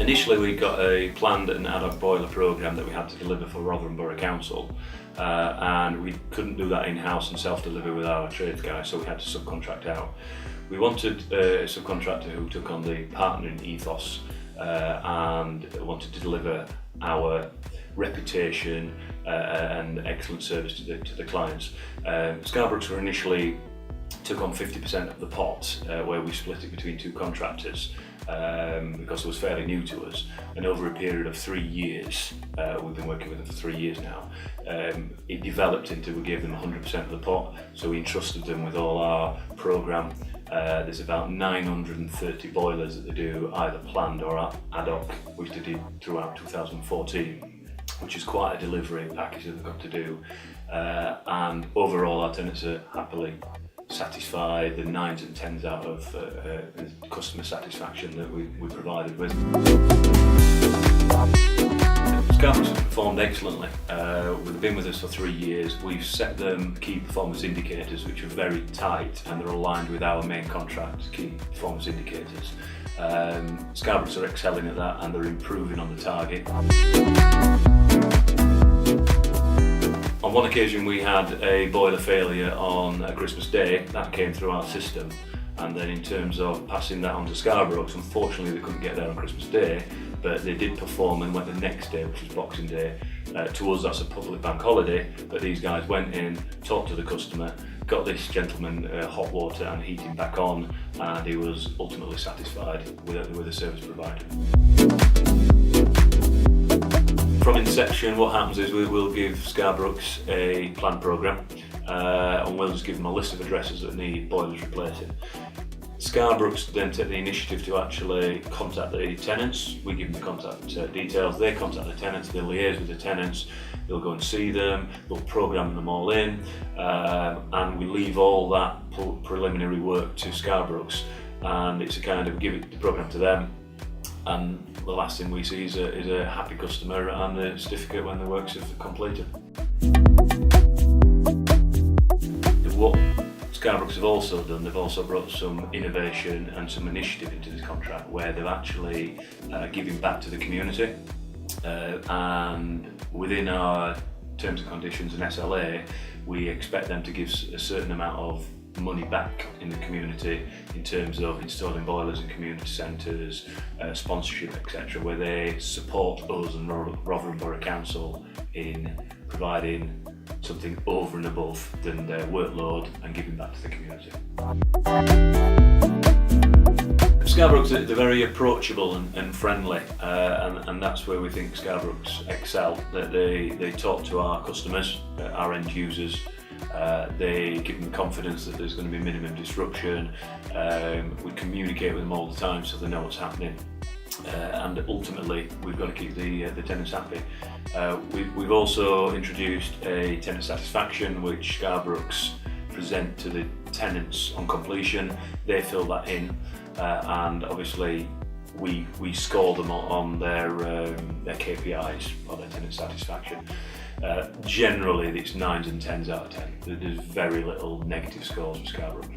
Initially we got a planned and ad hoc boiler programme that we had to deliver for Rotherham Borough Council, and we couldn't do that in-house and self-deliver with our trades guys, so we had to subcontract out. We wanted a subcontractor who took on the partnering ethos and wanted to deliver our reputation and excellent service to the clients. Scarbrook's were initially took on 50% of the pot, where we split it between two contractors, because it was fairly new to us, and over a period of 3 years, we've been working with them for 3 years now, it developed into we gave them 100% of the pot, so we entrusted them with all our programme. There's about 930 boilers that they do either planned or ad hoc, which they did throughout 2014, which is quite a delivery package that they've got to do, and overall our tenants are happily satisfied, the 9s and 10s out of customer satisfaction that we provided with. Scarbrook's have performed excellently. We've been with us for 3 years. We've set them key performance indicators which are very tight and they're aligned with our main contract key performance indicators. Scarbrook's are excelling at that and they're improving on the target. On one occasion we had a boiler failure on Christmas Day, that came through our system, and then in terms of passing that on to Scarbrook's, unfortunately they couldn't get there on Christmas Day, but they did perform and went the next day, which was Boxing Day. To us that's a public bank holiday, but these guys went in, talked to the customer, got this gentleman hot water and heating back on, and he was ultimately satisfied with the service provided. From inception, what happens is we will give Scarbrook's a planned programme, and we'll just give them a list of addresses that need boilers replacing. Scarbrook's then take the initiative to actually contact the tenants. We give them the contact details, they contact the tenants, they liaise with the tenants, they'll go and see them, they'll programme them all in, and we leave all that preliminary work to Scarbrook's, and it's a kind of give it the programme to them, and the last thing we see is a happy customer and the certificate when the works are completed. What Scarbrook's have also done, they've also brought some innovation and some initiative into this contract where they're actually giving back to the community, and within our terms and conditions and SLA we expect them to give a certain amount of money back in the community in terms of installing boilers in community centres, sponsorship, etc., where they support us and Rotherham Borough Council in providing something over and above than their workload and giving back to the community. Scarbrook's, they're very approachable and friendly, and that's where we think Scarbrook's excel, that they talk to our customers, our end users. They give them confidence that there's going to be minimum disruption. We communicate with them all the time so they know what's happening, and ultimately we've got to keep the tenants happy. We've also introduced a tenant satisfaction which Scarbrook's present to the tenants on completion. They fill that in, and obviously we score them on their KPIs or their tenant satisfaction. Generally it's 9s and 10s out of 10. There's very little negative scores for Scarbrook.